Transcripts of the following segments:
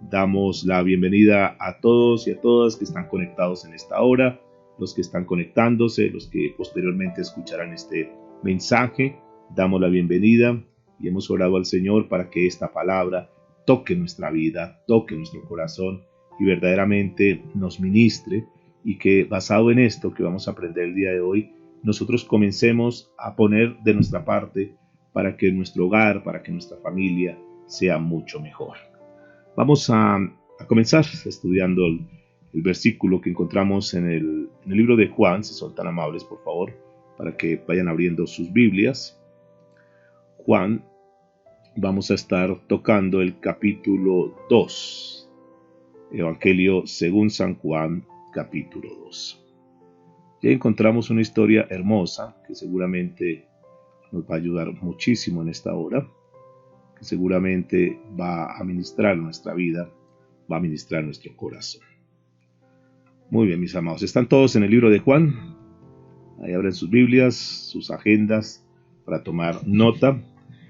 Damos la bienvenida a todos y a todas que están conectados en esta hora, los que están conectándose, los que posteriormente escucharán este mensaje. Damos la bienvenida y hemos orado al Señor para que esta palabra toque nuestra vida, toque nuestro corazón y verdaderamente nos ministre, y que basado en esto que vamos a aprender el día de hoy, nosotros comencemos a poner de nuestra parte para que nuestro hogar, para que nuestra familia sea mucho mejor. Vamos a comenzar estudiando el versículo que encontramos en el libro de Juan, si son tan amables, por favor, para que vayan abriendo sus Biblias. Juan, vamos a estar tocando el capítulo 2, Evangelio según San Juan, capítulo 2. Ya encontramos una historia hermosa que seguramente nos va a ayudar muchísimo en esta hora, que seguramente va a ministrar nuestra vida, va a ministrar nuestro corazón. Muy bien, mis amados, ¿están todos en el libro de Juan? Ahí abren sus Biblias, sus agendas para tomar nota.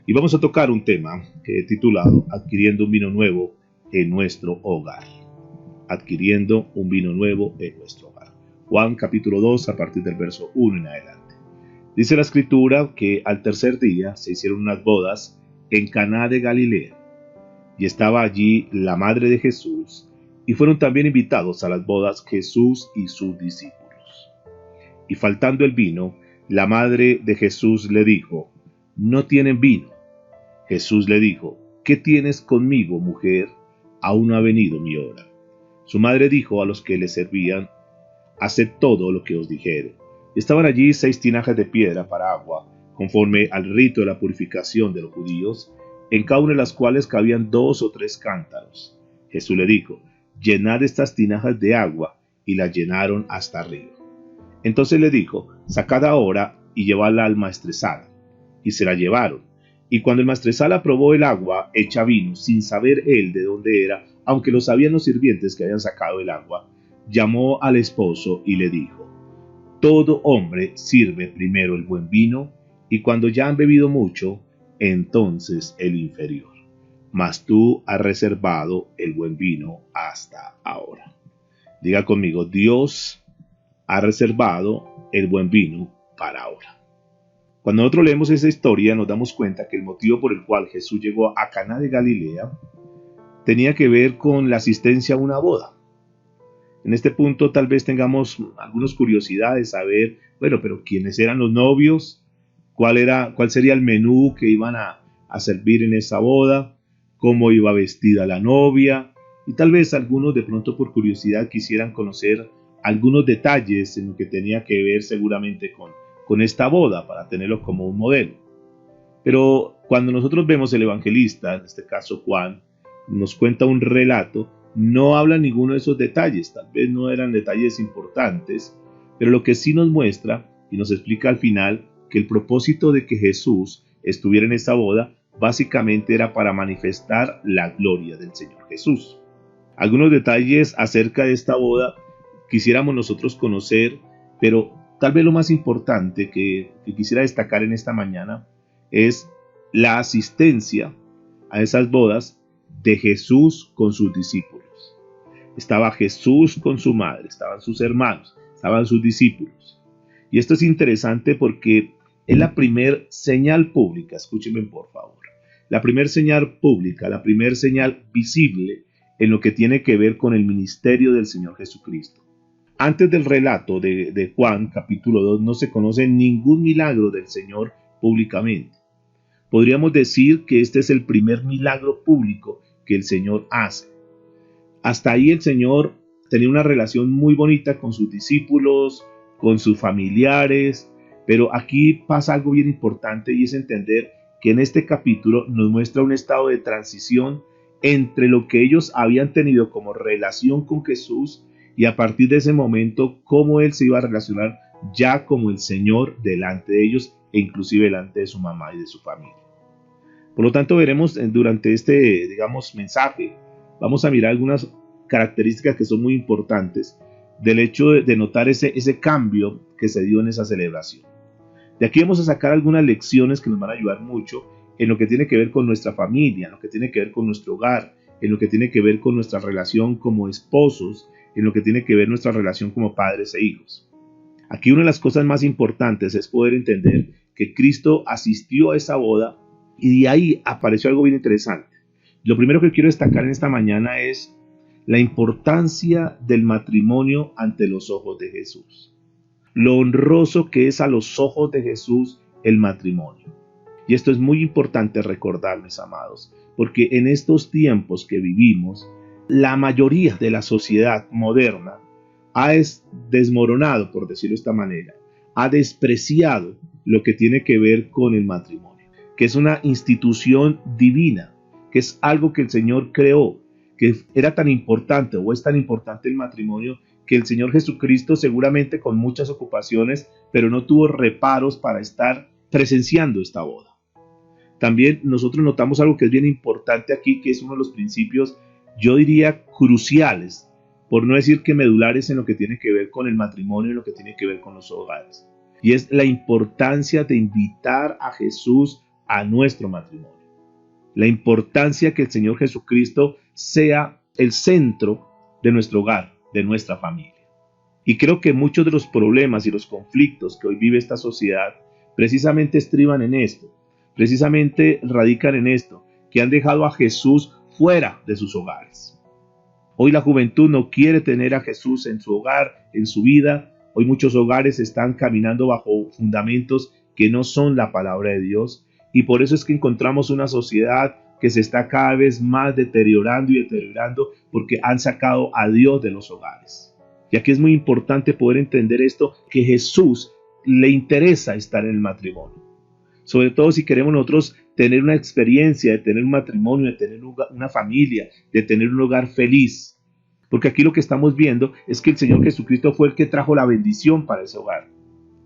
Y vamos a tocar un tema que he titulado Adquiriendo un vino nuevo en nuestro hogar. Adquiriendo un vino nuevo en nuestro hogar. Juan capítulo 2 a partir del verso 1 en adelante. Dice la escritura que al tercer día se hicieron unas bodas en Caná de Galilea, y estaba allí la madre de Jesús, y fueron también invitados a las bodas Jesús y sus discípulos. Y faltando el vino, la madre de Jesús le dijo: no tienen vino. Jesús le dijo: ¿qué tienes conmigo, mujer? Aún no ha venido mi hora. Su madre dijo a los que le servían: haced todo lo que os dijere. Estaban allí 6 tinajas de piedra para agua, conforme al rito de la purificación de los judíos, en cada una de las cuales cabían 2 o 3 cántaros. Jesús le dijo: llenad estas tinajas de agua, y las llenaron hasta arriba. Entonces le dijo: sacad ahora y llevadla al maestresala. Y se la llevaron. Y cuando el maestresala probó el agua hecha vino, sin saber él de dónde era, aunque lo sabían los sirvientes que habían sacado el agua, llamó al esposo y le dijo: todo hombre sirve primero el buen vino, y cuando ya han bebido mucho, entonces el inferior. Mas tú has reservado el buen vino hasta ahora. Diga conmigo: Dios ha reservado el buen vino para ahora. Cuando nosotros leemos esa historia, nos damos cuenta que el motivo por el cual Jesús llegó a Caná de Galilea tenía que ver con la asistencia a una boda. En este punto tal vez tengamos algunas curiosidades, saber, bueno, pero quiénes eran los novios, cuál sería el menú que iban a servir en esa boda, cómo iba vestida la novia, y tal vez algunos de pronto por curiosidad quisieran conocer algunos detalles en lo que tenía que ver seguramente con esta boda, para tenerlo como un modelo. Pero cuando nosotros vemos el evangelista, en este caso Juan, nos cuenta un relato, no habla ninguno de esos detalles, tal vez no eran detalles importantes, pero lo que sí nos muestra y nos explica al final que el propósito de que Jesús estuviera en esta boda básicamente era para manifestar la gloria del Señor Jesús. Algunos detalles acerca de esta boda quisiéramos nosotros conocer, pero tal vez lo más importante que quisiera destacar en esta mañana es la asistencia a esas bodas de Jesús con sus discípulos. Estaba Jesús con su madre, estaban sus hermanos, estaban sus discípulos. Y esto es interesante porque es la primer señal pública, escúchenme por favor, la primer señal pública, la primer señal visible en lo que tiene que ver con el ministerio del Señor Jesucristo. Antes del relato de Juan, capítulo 2, no se conoce ningún milagro del Señor públicamente. Podríamos decir que este es el primer milagro público que el Señor hace. Hasta ahí el Señor tenía una relación muy bonita con sus discípulos, con sus familiares, pero aquí pasa algo bien importante, y es entender que en este capítulo nos muestra un estado de transición entre lo que ellos habían tenido como relación con Jesús, y a partir de ese momento cómo Él se iba a relacionar ya como el Señor delante de ellos, e inclusive delante de su mamá y de su familia. Por lo tanto, veremos durante este, mensaje, vamos a mirar algunas características que son muy importantes del hecho de notar ese cambio que se dio en esa celebración. De aquí vamos a sacar algunas lecciones que nos van a ayudar mucho en lo que tiene que ver con nuestra familia, en lo que tiene que ver con nuestro hogar, en lo que tiene que ver con nuestra relación como esposos, en lo que tiene que ver nuestra relación como padres e hijos. Aquí una de las cosas más importantes es poder entender que Cristo asistió a esa boda y de ahí apareció algo bien interesante. Lo primero que quiero destacar en esta mañana es la importancia del matrimonio ante los ojos de Jesús. Lo honroso que es a los ojos de Jesús el matrimonio. Y esto es muy importante recordar, mis amados, porque en estos tiempos que vivimos, la mayoría de la sociedad moderna ha desmoronado, por decirlo de esta manera, ha despreciado lo que tiene que ver con el matrimonio, que es una institución divina, que es algo que el Señor creó, que era tan importante o es tan importante el matrimonio que el Señor Jesucristo, seguramente con muchas ocupaciones, pero no tuvo reparos para estar presenciando esta boda. También nosotros notamos algo que es bien importante aquí, que es uno de los principios, yo diría, cruciales, por no decir que medulares en lo que tiene que ver con el matrimonio y lo que tiene que ver con los hogares. Y es la importancia de invitar a Jesús a nuestro matrimonio. La importancia que el Señor Jesucristo sea el centro de nuestro hogar, de nuestra familia. Y creo que muchos de los problemas y los conflictos que hoy vive esta sociedad precisamente estriban en esto, precisamente radican en esto, que han dejado a Jesús fuera de sus hogares. Hoy la juventud no quiere tener a Jesús en su hogar, en su vida. Hoy muchos hogares están caminando bajo fundamentos que no son la palabra de Dios. Y por eso es que encontramos una sociedad que se está cada vez más deteriorando y deteriorando porque han sacado a Dios de los hogares. Y aquí es muy importante poder entender esto, que Jesús le interesa estar en el matrimonio. Sobre todo si queremos nosotros tener una experiencia de tener un matrimonio, de tener una familia, de tener un hogar feliz. Porque aquí lo que estamos viendo es que el Señor Jesucristo fue el que trajo la bendición para ese hogar.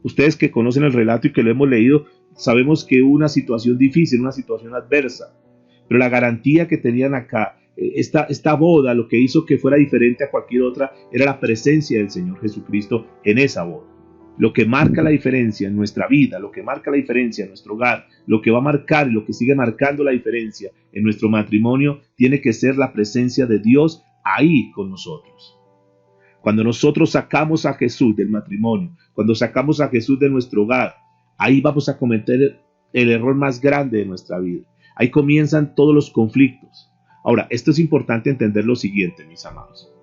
Ustedes que conocen el relato y que lo hemos leído, sabemos que hubo una situación difícil, una situación adversa. Pero la garantía que tenían acá, esta boda, lo que hizo que fuera diferente a cualquier otra, era la presencia del Señor Jesucristo en esa boda. Lo que marca la diferencia en nuestra vida, lo que marca la diferencia en nuestro hogar, lo que va a marcar y lo que sigue marcando la diferencia en nuestro matrimonio, tiene que ser la presencia de Dios ahí con nosotros. Cuando nosotros sacamos a Jesús del matrimonio, cuando sacamos a Jesús de nuestro hogar, ahí vamos a cometer el error más grande de nuestra vida. Ahí comienzan todos los conflictos. Ahora, esto es importante entender lo siguiente, mis amados.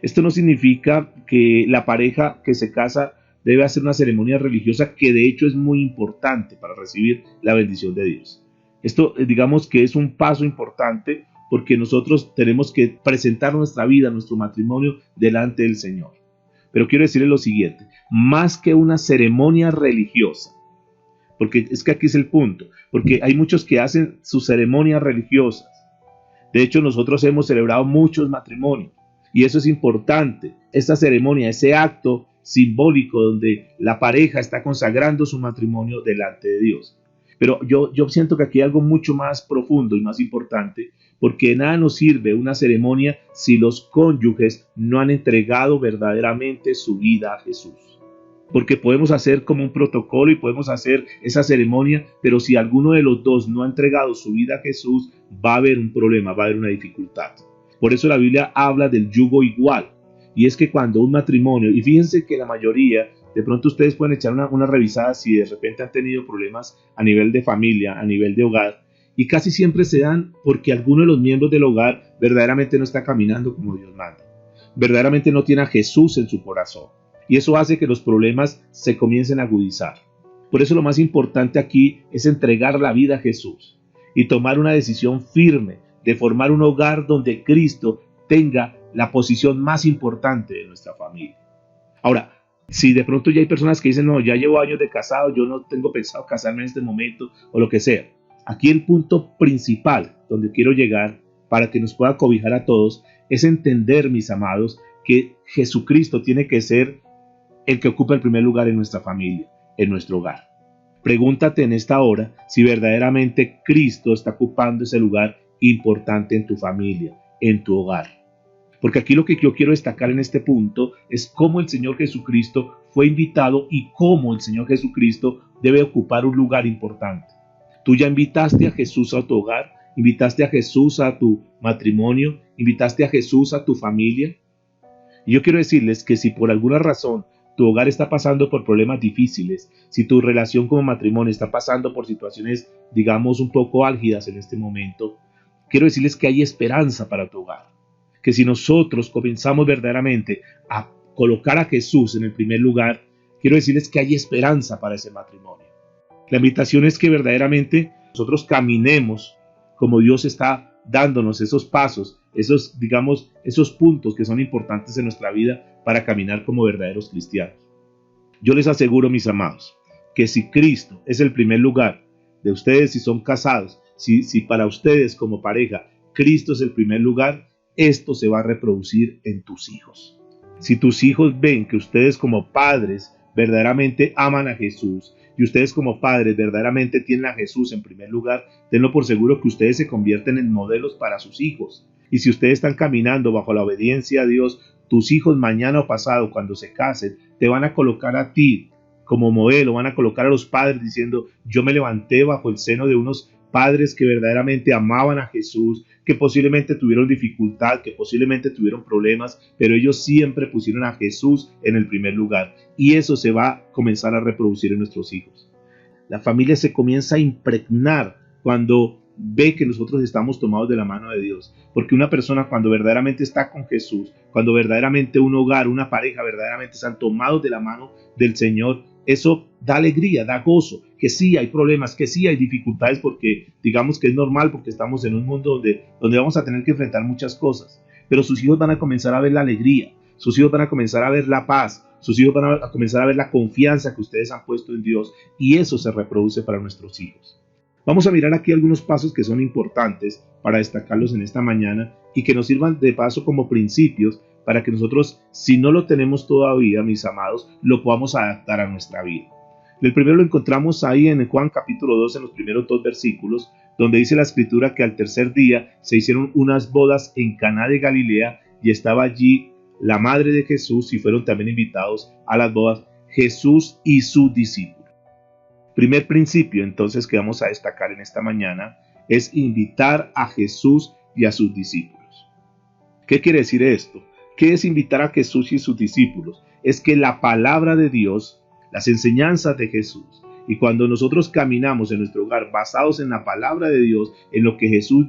Esto no significa que la pareja que se casa debe hacer una ceremonia religiosa, que de hecho es muy importante para recibir la bendición de Dios. Esto, digamos que es un paso importante porque nosotros tenemos que presentar nuestra vida, nuestro matrimonio delante del Señor. Pero quiero decirles lo siguiente, más que una ceremonia religiosa, porque es que aquí es el punto, porque hay muchos que hacen sus ceremonias religiosas. De hecho, nosotros hemos celebrado muchos matrimonios y eso es importante. Esta ceremonia, ese acto simbólico donde la pareja está consagrando su matrimonio delante de Dios. Pero yo siento que aquí hay algo mucho más profundo y más importante, porque de nada nos sirve una ceremonia si los cónyuges no han entregado verdaderamente su vida a Jesús. Porque podemos hacer como un protocolo y podemos hacer esa ceremonia, pero si alguno de los dos no ha entregado su vida a Jesús, va a haber un problema, va a haber una dificultad. Por eso la Biblia habla del yugo igual. Y es que cuando un matrimonio, y fíjense que la mayoría, de pronto ustedes pueden echar una revisada si de repente han tenido problemas a nivel de familia, a nivel de hogar, y casi siempre se dan porque alguno de los miembros del hogar verdaderamente no está caminando como Dios manda. Verdaderamente no tiene a Jesús en su corazón. Y eso hace que los problemas se comiencen a agudizar. Por eso lo más importante aquí es entregar la vida a Jesús y tomar una decisión firme de formar un hogar donde Cristo tenga la posición más importante de nuestra familia. Ahora, si de pronto ya hay personas que dicen, no, ya llevo años de casado, yo no tengo pensado casarme en este momento o lo que sea. Aquí el punto principal donde quiero llegar para que nos pueda cobijar a todos es entender, mis amados, que Jesucristo tiene que ser el que ocupa el primer lugar en nuestra familia, en nuestro hogar. Pregúntate en esta hora si verdaderamente Cristo está ocupando ese lugar importante en tu familia, en tu hogar. Porque aquí lo que yo quiero destacar en este punto es cómo el Señor Jesucristo fue invitado y cómo el Señor Jesucristo debe ocupar un lugar importante. Tú ya invitaste a Jesús a tu hogar ¿Invitaste a Jesús a tu matrimonio? ¿Invitaste a Jesús a tu familia? Y yo quiero decirles que si por alguna razón tu hogar está pasando por problemas difíciles, si tu relación como matrimonio está pasando por situaciones, digamos, un poco álgidas en este momento, quiero decirles que hay esperanza para tu hogar. Que si nosotros comenzamos verdaderamente a colocar a Jesús en el primer lugar, quiero decirles que hay esperanza para ese matrimonio. La invitación es que verdaderamente nosotros caminemos como Dios está dándonos esos pasos, esos puntos que son importantes en nuestra vida para caminar como verdaderos cristianos. Yo les aseguro, mis amados, que si Cristo es el primer lugar de ustedes, si son casados, si para ustedes como pareja Cristo es el primer lugar, esto se va a reproducir en tus hijos. Si tus hijos ven que ustedes como padres verdaderamente aman a Jesús y ustedes como padres verdaderamente tienen a Jesús en primer lugar, tenlo por seguro que ustedes se convierten en modelos para sus hijos. Y si ustedes están caminando bajo la obediencia a Dios, tus hijos mañana o pasado, cuando se casen, te van a colocar a ti como modelo, van a colocar a los padres diciendo, yo me levanté bajo el seno de unos padres que verdaderamente amaban a Jesús, que posiblemente tuvieron dificultad, que posiblemente tuvieron problemas, pero ellos siempre pusieron a Jesús en el primer lugar. Y eso se va a comenzar a reproducir en nuestros hijos. La familia se comienza a impregnar cuando ve que nosotros estamos tomados de la mano de Dios. Porque una persona cuando verdaderamente está con Jesús, cuando verdaderamente un hogar, una pareja verdaderamente están tomados de la mano del Señor, eso da alegría, da gozo, que sí hay problemas, que sí hay dificultades, porque digamos que es normal, porque estamos en un mundo donde vamos a tener que enfrentar muchas cosas, pero sus hijos van a comenzar a ver la alegría, sus hijos van a comenzar a ver la paz, sus hijos van a comenzar a ver la confianza que ustedes han puesto en Dios, y eso se reproduce para nuestros hijos. Vamos a mirar aquí algunos pasos que son importantes para destacarlos en esta mañana y que nos sirvan de paso como principios para que nosotros, si no lo tenemos todavía, mis amados, lo podamos adaptar a nuestra vida. El primero lo encontramos ahí en Juan capítulo 2, en los primeros 2 versículos, donde dice la escritura que al tercer día se hicieron unas bodas en Caná de Galilea y estaba allí la madre de Jesús y fueron también invitados a las bodas Jesús y sus discípulos. Primer principio entonces que vamos a destacar en esta mañana es invitar a Jesús y a sus discípulos. ¿Qué quiere decir esto? ¿Qué es invitar a Jesús y sus discípulos? Es que la palabra de Dios, las enseñanzas de Jesús, y cuando nosotros caminamos en nuestro hogar basados en la palabra de Dios, en lo que Jesús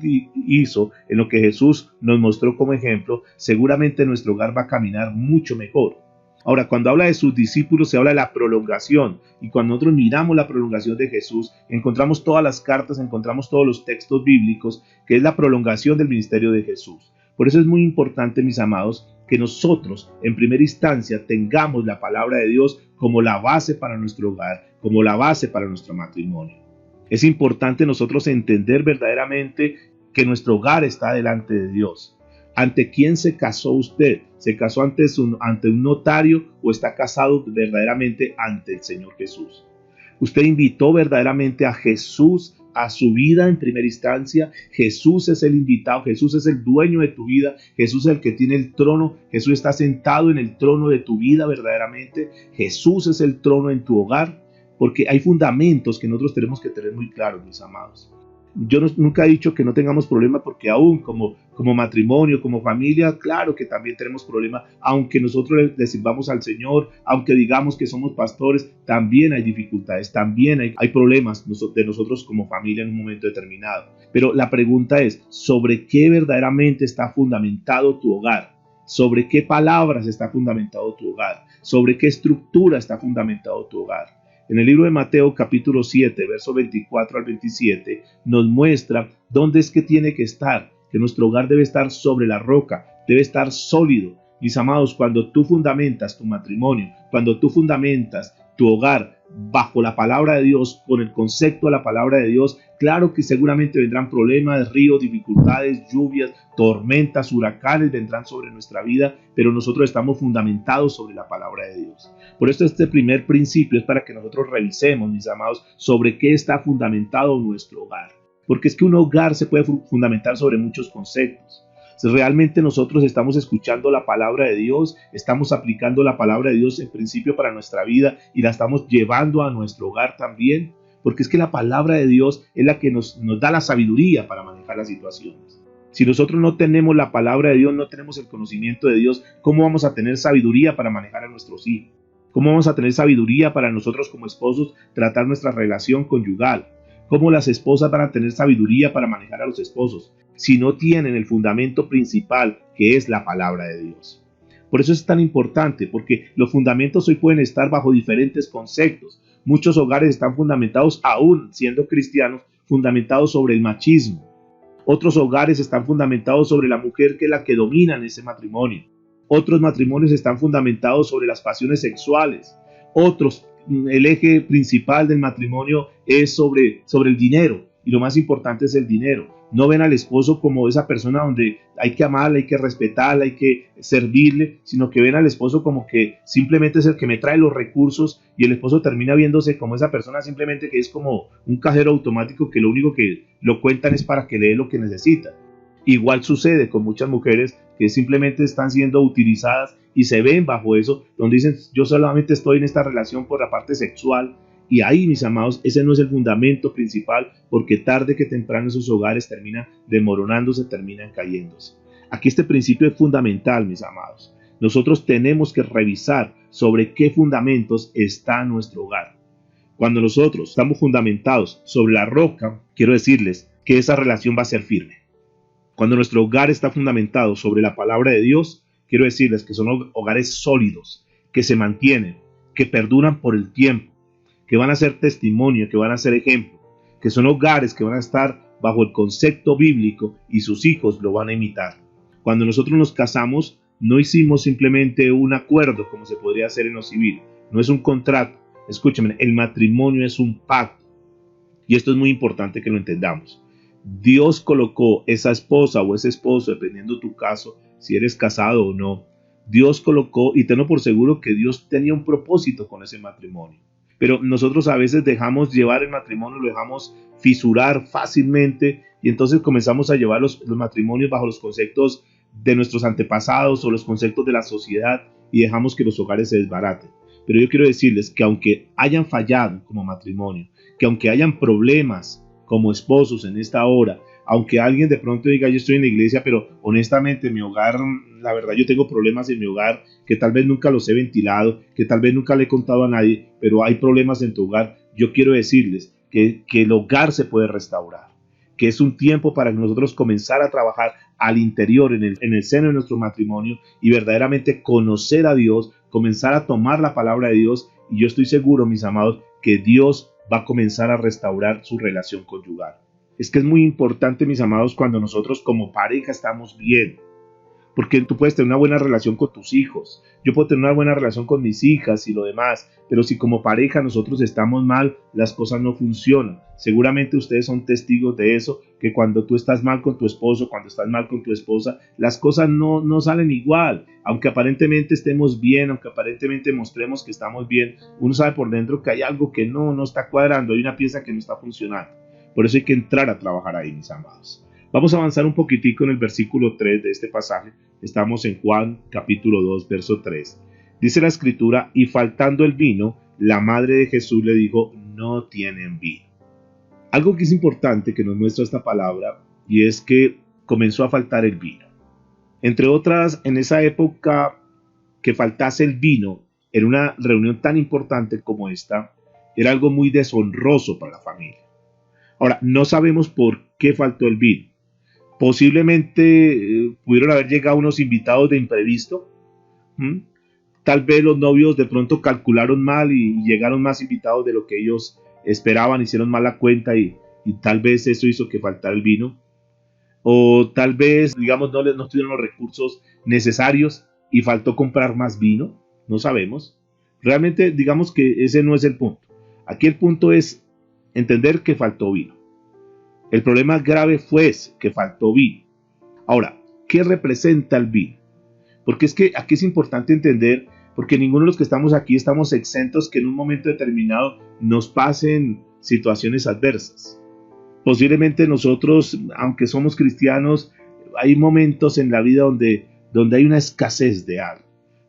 hizo, en lo que Jesús nos mostró como ejemplo, seguramente nuestro hogar va a caminar mucho mejor. Ahora, cuando habla de sus discípulos, se habla de la prolongación, y cuando nosotros miramos la prolongación de Jesús, encontramos todas las cartas, encontramos todos los textos bíblicos, que es la prolongación del ministerio de Jesús. Por eso es muy importante, mis amados, que nosotros en primera instancia tengamos la palabra de Dios como la base para nuestro hogar, como la base para nuestro matrimonio. Es importante nosotros entender verdaderamente que nuestro hogar está delante de Dios. ¿Ante quién se casó usted? ¿Se casó ante un notario o está casado verdaderamente ante el Señor Jesús? ¿Usted invitó verdaderamente a Jesús a su vida en primera instancia? Jesús es el invitado, Jesús es el dueño de tu vida, Jesús es el que tiene el trono, Jesús está sentado en el trono de tu vida verdaderamente, Jesús es el trono en tu hogar, porque hay fundamentos que nosotros tenemos que tener muy claros, mis amados. Yo nunca he dicho que no tengamos problemas, porque aún como matrimonio, como familia, claro que también tenemos problemas, aunque nosotros le sirvamos al Señor, aunque digamos que somos pastores, también hay dificultades, también hay problemas de nosotros como familia en un momento determinado. Pero la pregunta es, ¿sobre qué verdaderamente está fundamentado tu hogar? ¿Sobre qué palabras está fundamentado tu hogar? ¿Sobre qué estructura está fundamentado tu hogar? En el libro de Mateo capítulo 7, verso 24 al 27, nos muestra dónde es que tiene que estar, que nuestro hogar debe estar sobre la roca, debe estar sólido. Mis amados, cuando tú fundamentas tu matrimonio, cuando tú fundamentas tu hogar bajo la palabra de Dios, con el concepto de la palabra de Dios, claro que seguramente vendrán problemas, ríos, dificultades, lluvias, tormentas, huracanes vendrán sobre nuestra vida, pero nosotros estamos fundamentados sobre la palabra de Dios. Por eso este primer principio es para que nosotros revisemos, mis amados, sobre qué está fundamentado nuestro hogar. Porque es que un hogar se puede fundamentar sobre muchos conceptos. Si realmente nosotros estamos escuchando la palabra de Dios, estamos aplicando la palabra de Dios en principio para nuestra vida y la estamos llevando a nuestro hogar también. porque es que la palabra de Dios es la que nos da la sabiduría para manejar las situaciones. Si nosotros no tenemos la palabra de Dios, no tenemos el conocimiento de Dios, ¿cómo vamos a tener sabiduría para manejar a nuestros hijos? ¿Cómo vamos a tener sabiduría para nosotros como esposos tratar nuestra relación conyugal? ¿Cómo las esposas van a tener sabiduría para manejar a los esposos si no tienen el fundamento principal que es la palabra de Dios? Por eso es tan importante, porque los fundamentos hoy pueden estar bajo diferentes conceptos. Muchos hogares están fundamentados, aún siendo cristianos, fundamentados sobre el machismo. Otros hogares están fundamentados sobre la mujer, que es la que domina en ese matrimonio. Otros matrimonios están fundamentados sobre las pasiones sexuales. Otros, el eje principal del matrimonio es sobre el dinero. Y lo más importante es el dinero. No ven al esposo como esa persona donde hay que amarla, hay que respetarla, hay que servirle, sino que ven al esposo como que simplemente es el que me trae los recursos, y el esposo termina viéndose como esa persona simplemente que es como un cajero automático que lo único que lo cuentan es para que le dé lo que necesita. Igual sucede con muchas mujeres que simplemente están siendo utilizadas y se ven bajo eso, donde dicen yo solamente estoy en esta relación por la parte sexual. Y ahí, mis amados, ese no es el fundamento principal, porque tarde que temprano esos hogares terminan desmoronándose, terminan cayéndose. Aquí este principio es fundamental, mis amados. Nosotros tenemos que revisar sobre qué fundamentos está nuestro hogar. Cuando nosotros estamos fundamentados sobre la roca, quiero decirles que esa relación va a ser firme. Cuando nuestro hogar está fundamentado sobre la palabra de Dios, quiero decirles que son hogares sólidos, que se mantienen, que perduran por el tiempo, que van a ser testimonio, que van a ser ejemplo, que son hogares que van a estar bajo el concepto bíblico y sus hijos lo van a imitar. Cuando nosotros nos casamos, no hicimos simplemente un acuerdo como se podría hacer en lo civil, no es un contrato. Escúchame, el matrimonio es un pacto, y esto es muy importante que lo entendamos. Dios colocó esa esposa o ese esposo, dependiendo tu caso, si eres casado o no, Dios colocó, y tenlo por seguro que Dios tenía un propósito con ese matrimonio. Pero nosotros a veces dejamos llevar el matrimonio, lo dejamos fisurar fácilmente, y entonces comenzamos a llevar los matrimonios bajo los conceptos de nuestros antepasados o los conceptos de la sociedad, y dejamos que los hogares se desbaraten. Pero yo quiero decirles que aunque hayan fallado como matrimonio, que aunque hayan problemas como esposos en esta hora, aunque alguien de pronto diga yo estoy en la iglesia, pero honestamente mi hogar, la verdad yo tengo problemas en mi hogar que tal vez nunca los he ventilado, que tal vez nunca le he contado a nadie, pero hay problemas en tu hogar. Yo quiero decirles que el hogar se puede restaurar, que es un tiempo para nosotros comenzar a trabajar al interior, en el seno de nuestro matrimonio, y verdaderamente conocer a Dios, comenzar a tomar la palabra de Dios, y yo estoy seguro, mis amados, que Dios va a comenzar a restaurar su relación conyugal. Es que es muy importante, mis amados, cuando nosotros como pareja estamos bien, porque tú puedes tener una buena relación con tus hijos, yo puedo tener una buena relación con mis hijas y lo demás, pero si como pareja nosotros estamos mal, las cosas no funcionan. Seguramente ustedes son testigos de eso, que cuando tú estás mal con tu esposo, cuando estás mal con tu esposa, las cosas no salen igual. Aunque aparentemente estemos bien, aunque aparentemente mostremos que estamos bien, uno sabe por dentro que hay algo que no está cuadrando, hay una pieza que no está funcionando. Por eso hay que entrar a trabajar ahí, mis amados. Vamos a avanzar un poquitico en el versículo 3 de este pasaje. Estamos en Juan capítulo 2, verso 3. Dice la escritura, y faltando el vino, la madre de Jesús le dijo, no tienen vino. Algo que es importante que nos muestra esta palabra, y es que comenzó a faltar el vino. Entre otras, en esa época, que faltase el vino en una reunión tan importante como esta, era algo muy deshonroso para la familia. Ahora, no sabemos por qué faltó el vino. Posiblemente pudieron haber llegado unos invitados de imprevisto. Tal vez los novios de pronto calcularon mal y llegaron más invitados de lo que ellos esperaban, hicieron mal la cuenta y tal vez eso hizo que faltara el vino. O tal vez, digamos, no tuvieron los recursos necesarios y faltó comprar más vino. No sabemos. Realmente, digamos que ese no es el punto. Aquí el punto es entender que faltó vino. El problema grave fue que faltó vino. Ahora, ¿qué representa el vino? Porque es que aquí es importante entender, porque ninguno de los que estamos aquí estamos exentos que en un momento determinado nos pasen situaciones adversas. Posiblemente nosotros, aunque somos cristianos, hay momentos en la vida donde hay una escasez de algo,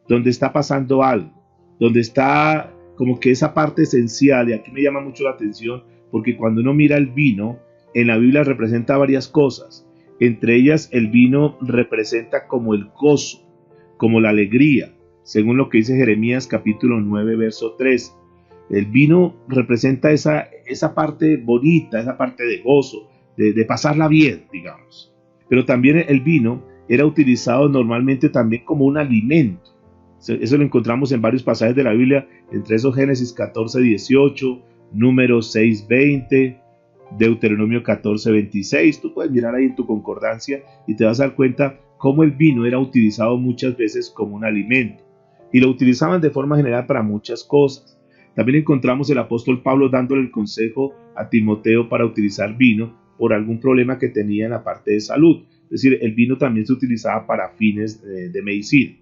donde está pasando algo, donde está como que esa parte esencial, y aquí me llama mucho la atención, porque cuando uno mira el vino, en la Biblia representa varias cosas. Entre ellas, el vino representa como el gozo, como la alegría, según lo que dice Jeremías capítulo 9, verso 3. El vino representa esa parte bonita, esa parte de gozo, de pasarla bien, digamos. Pero también el vino era utilizado normalmente también como un alimento. Eso lo encontramos en varios pasajes de la Biblia, entre esos Génesis 14, 18, Números 6, 20, Deuteronomio 14, 26. Tú puedes mirar ahí en tu concordancia y te vas a dar cuenta cómo el vino era utilizado muchas veces como un alimento. Y lo utilizaban de forma general para muchas cosas. También encontramos el apóstol Pablo dándole el consejo a Timoteo para utilizar vino por algún problema que tenía en la parte de salud. Es decir, el vino también se utilizaba para fines de medicina.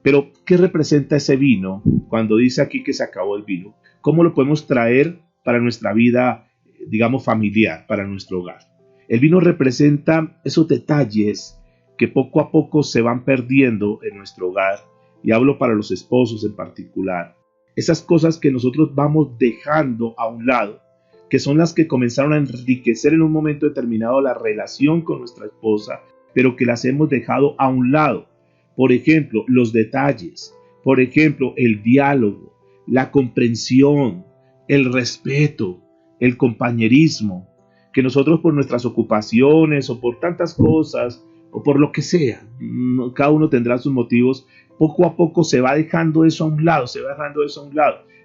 Pero, ¿qué representa ese vino cuando dice aquí que se acabó el vino? ¿Cómo lo podemos traer para nuestra vida, digamos, familiar, para nuestro hogar? El vino representa esos detalles que poco a poco se van perdiendo en nuestro hogar, y hablo para los esposos en particular. Esas cosas que nosotros vamos dejando a un lado, que son las que comenzaron a enriquecer en un momento determinado la relación con nuestra esposa, pero que las hemos dejado a un lado. Por ejemplo, los detalles, por ejemplo, el diálogo, la comprensión, el respeto, el compañerismo, que nosotros por nuestras ocupaciones o por tantas cosas o por lo que sea, cada uno tendrá sus motivos, poco a poco se va dejando eso a un lado,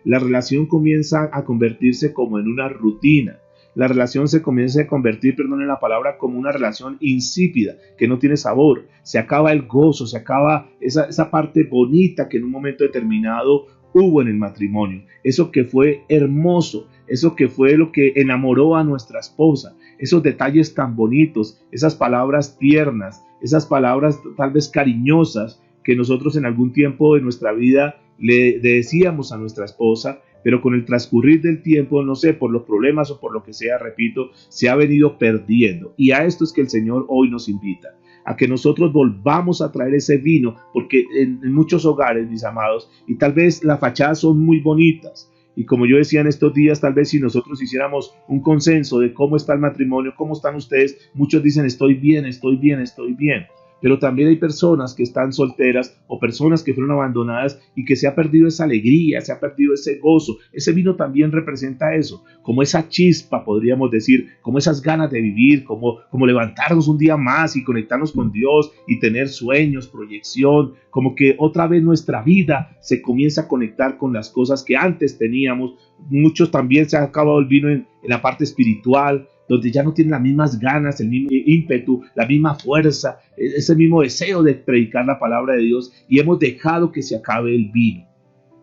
La relación comienza a convertirse como en una rutina. La relación se comienza a convertir, perdonen la palabra, como una relación insípida, que no tiene sabor. Se acaba el gozo, se acaba esa parte bonita que en un momento determinado hubo en el matrimonio. Eso que fue hermoso, eso que fue lo que enamoró a nuestra esposa. Esos detalles tan bonitos, esas palabras tiernas, esas palabras tal vez cariñosas que nosotros en algún tiempo de nuestra vida le decíamos a nuestra esposa, pero con el transcurrir del tiempo, no sé, por los problemas o por lo que sea, repito, se ha venido perdiendo. Y a esto es que el Señor hoy nos invita, a que nosotros volvamos a traer ese vino, porque en muchos hogares, mis amados, y tal vez las fachadas son muy bonitas, y como yo decía en estos días, tal vez si nosotros hiciéramos un consenso de cómo está el matrimonio, cómo están ustedes, muchos dicen estoy bien, estoy bien, estoy bien. Pero también hay personas que están solteras o personas que fueron abandonadas y que se ha perdido esa alegría, se ha perdido ese gozo. Ese vino también representa eso, como esa chispa, podríamos decir, como esas ganas de vivir, como levantarnos un día más y conectarnos con Dios y tener sueños, proyección, como que otra vez nuestra vida se comienza a conectar con las cosas que antes teníamos. Muchos también se ha acabado el vino en la parte espiritual, donde ya no tienen las mismas ganas, el mismo ímpetu, la misma fuerza, ese mismo deseo de predicar la palabra de Dios, y hemos dejado que se acabe el vino,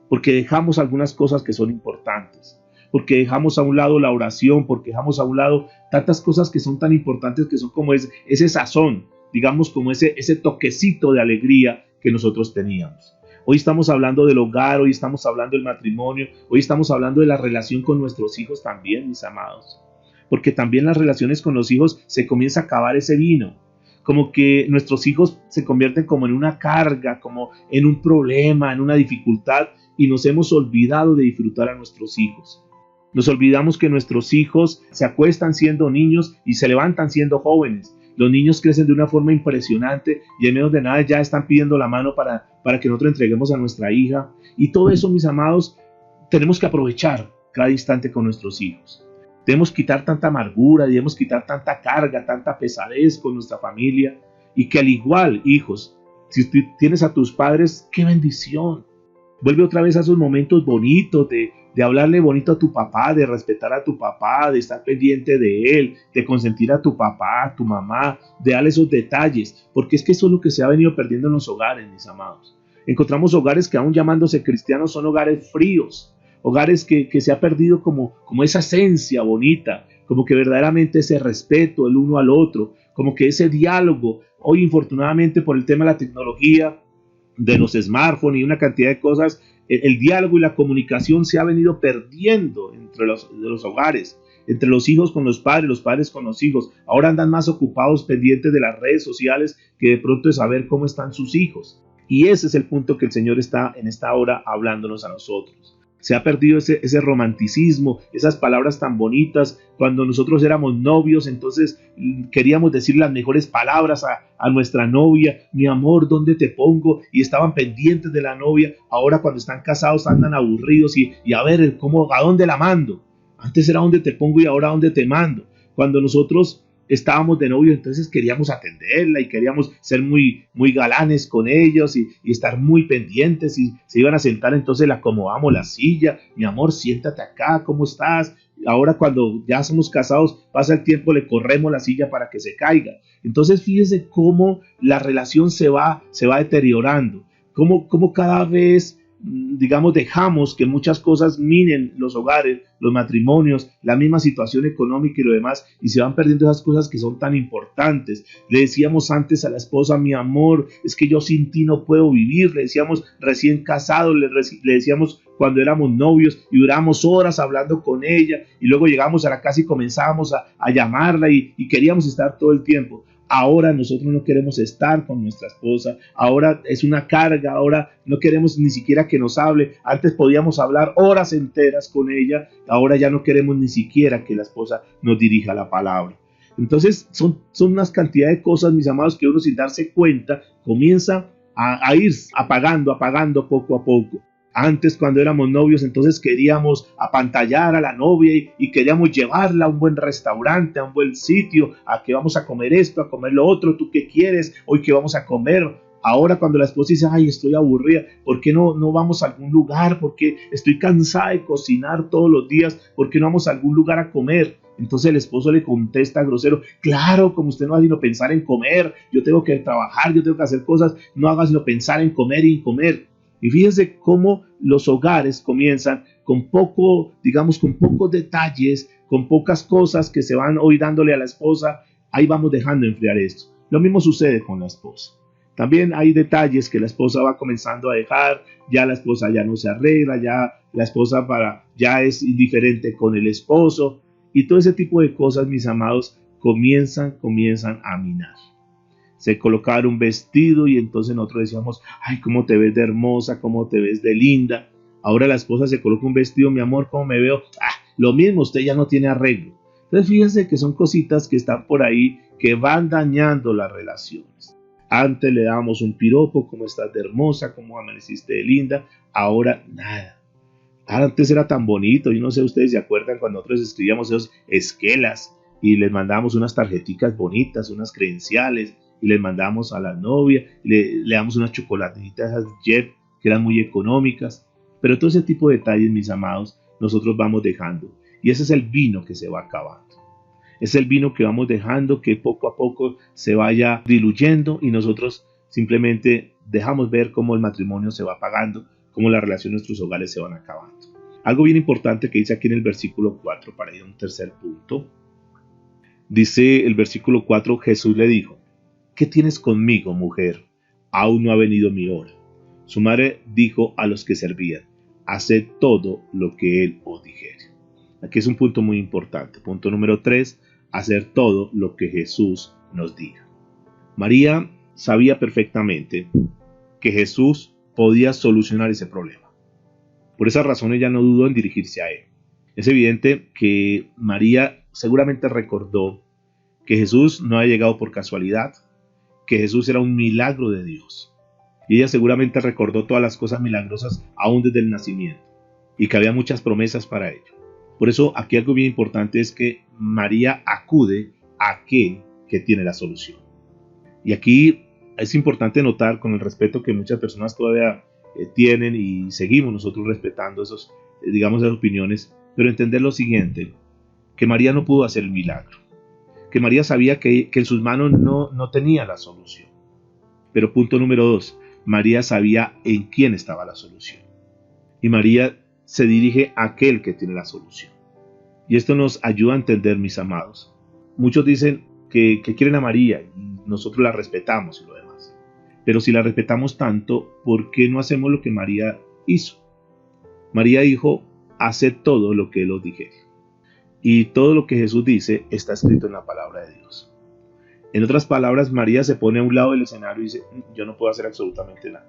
porque dejamos algunas cosas que son importantes, porque dejamos a un lado la oración, porque dejamos a un lado tantas cosas que son tan importantes, que son como ese sazón, digamos como ese toquecito de alegría que nosotros teníamos. Hoy estamos hablando del hogar, hoy estamos hablando del matrimonio, hoy estamos hablando de la relación con nuestros hijos también, mis amados. Porque también las relaciones con los hijos se comienza a acabar ese vino, como que nuestros hijos se convierten como en una carga, como en un problema, en una dificultad, y nos hemos olvidado de disfrutar a nuestros hijos. Nos olvidamos que nuestros hijos se acuestan siendo niños y se levantan siendo jóvenes. Los niños crecen de una forma impresionante y en menos de nada ya están pidiendo la mano para que nosotros entreguemos a nuestra hija. Y todo eso, mis amados, tenemos que aprovechar cada instante con nuestros hijos. Debemos quitar tanta amargura, debemos quitar tanta carga, tanta pesadez con nuestra familia. Y que al igual, hijos, si tú tienes a tus padres, ¡qué bendición! Vuelve otra vez a esos momentos bonitos de hablarle bonito a tu papá, de respetar a tu papá, de estar pendiente de él, de consentir a tu papá, a tu mamá, de darle esos detalles. Porque es que eso es lo que se ha venido perdiendo en los hogares, mis amados. Encontramos hogares que aún llamándose cristianos son hogares fríos. Hogares que se ha perdido como esa esencia bonita, como que verdaderamente ese respeto el uno al otro, como que ese diálogo. Hoy, infortunadamente, por el tema de la tecnología, de los smartphones y una cantidad de cosas, el diálogo y la comunicación se ha venido perdiendo entre los hogares, entre los hijos con los padres con los hijos. Ahora andan más ocupados pendientes de las redes sociales que de pronto de saber cómo están sus hijos. Y ese es el punto que el Señor está en esta hora hablándonos a nosotros. Se ha perdido ese romanticismo, esas palabras tan bonitas. Cuando nosotros éramos novios, entonces queríamos decir las mejores palabras a nuestra novia. Mi amor, ¿dónde te pongo? Y estaban pendientes de la novia. Ahora cuando están casados andan aburridos y a ver, ¿a dónde la mando? Antes era dónde te pongo y ahora dónde te mando. Cuando nosotros estábamos de novio, entonces queríamos atenderla y queríamos ser muy, muy galanes con ellos y estar muy pendientes. Y se iban a sentar, entonces le acomodamos la silla. Mi amor, siéntate acá, ¿cómo estás? Ahora cuando ya somos casados, pasa el tiempo, le corremos la silla para que se caiga. Entonces fíjese cómo la relación se va deteriorando, cómo cada vez, digamos, dejamos que muchas cosas minen los hogares, los matrimonios, la misma situación económica y lo demás, y se van perdiendo esas cosas que son tan importantes. Le decíamos antes a la esposa, mi amor, es que yo sin ti no puedo vivir. Le decíamos recién casados, le decíamos cuando éramos novios y duramos horas hablando con ella, y luego llegamos a la casa y comenzábamos a llamarla y queríamos estar todo el tiempo. Ahora nosotros no queremos estar con nuestra esposa, ahora es una carga, ahora no queremos ni siquiera que nos hable. Antes podíamos hablar horas enteras con ella, ahora ya no queremos ni siquiera que la esposa nos dirija la palabra. Entonces son unas cantidad de cosas, mis amados, que uno sin darse cuenta comienza a ir apagando poco a poco. Antes, cuando éramos novios, entonces queríamos apantallar a la novia y queríamos llevarla a un buen restaurante, a un buen sitio, a que vamos a comer esto, a comer lo otro. ¿Tú qué quieres? Hoy, ¿qué vamos a comer? Ahora cuando la esposa dice, ay, estoy aburrida, ¿por qué no vamos a algún lugar? Porque estoy cansada de cocinar todos los días, ¿por qué no vamos a algún lugar a comer? Entonces el esposo le contesta grosero, claro, como usted no hace sino pensar en comer, yo tengo que trabajar, yo tengo que hacer cosas, no haga sino pensar en comer y en comer. Y fíjense cómo los hogares comienzan con poco, digamos, con pocos detalles, con pocas cosas que se van hoy dándole a la esposa. Ahí vamos dejando enfriar esto. Lo mismo sucede con la esposa. También hay detalles que la esposa va comenzando a dejar, ya la esposa ya no se arregla, ya la esposa ya es indiferente con el esposo, y todo ese tipo de cosas, mis amados, comienzan a minar. Se colocaba un vestido y entonces nosotros decíamos, ay, cómo te ves de hermosa, cómo te ves de linda. Ahora la esposa se coloca un vestido, mi amor, ¿cómo me veo? Lo mismo, usted ya no tiene arreglo. Entonces fíjense que son cositas que están por ahí que van dañando las relaciones. Antes le dábamos un piropo, cómo estás de hermosa, cómo amaneciste de linda, ahora nada. Antes era tan bonito, yo no sé, ustedes se acuerdan cuando nosotros escribíamos esos esquelas y les mandábamos unas tarjeticas bonitas, unas credenciales, y les mandamos a la novia, le damos unas chocolatitas, esas Jet, que eran muy económicas. Pero todo ese tipo de detalles, mis amados, nosotros vamos dejando. Y ese es el vino que se va acabando. Es el vino que vamos dejando que poco a poco se vaya diluyendo y nosotros simplemente dejamos ver cómo el matrimonio se va apagando, cómo la relación de nuestros hogares se van acabando. Algo bien importante que dice aquí en el versículo 4, para ir a un tercer punto. Dice el versículo 4, Jesús le dijo, ¿qué tienes conmigo, mujer? Aún no ha venido mi hora. Su madre dijo a los que servían, haced todo lo que él os dijere. Aquí es un punto muy importante. Punto número 3, hacer todo lo que Jesús nos diga. María sabía perfectamente que Jesús podía solucionar ese problema. Por esa razón ella no dudó en dirigirse a él. Es evidente que María seguramente recordó que Jesús no ha llegado por casualidad, que Jesús era un milagro de Dios. Y ella seguramente recordó todas las cosas milagrosas aún desde el nacimiento y que había muchas promesas para ello. Por eso aquí algo bien importante es que María acude a aquel que tiene la solución. Y aquí es importante notar, con el respeto que muchas personas todavía tienen y seguimos nosotros respetando esas opiniones, pero entender lo siguiente, que María no pudo hacer el milagro, que María sabía que en sus manos no tenía la solución. Pero punto número 2, María sabía en quién estaba la solución. Y María se dirige a aquel que tiene la solución. Y esto nos ayuda a entender, mis amados. Muchos dicen que quieren a María y nosotros la respetamos y lo demás. Pero si la respetamos tanto, ¿por qué no hacemos lo que María hizo? María dijo, haced todo lo que él os dijere. Y todo lo que Jesús dice está escrito en la palabra de Dios. En otras palabras, María se pone a un lado del escenario y dice, yo no puedo hacer absolutamente nada.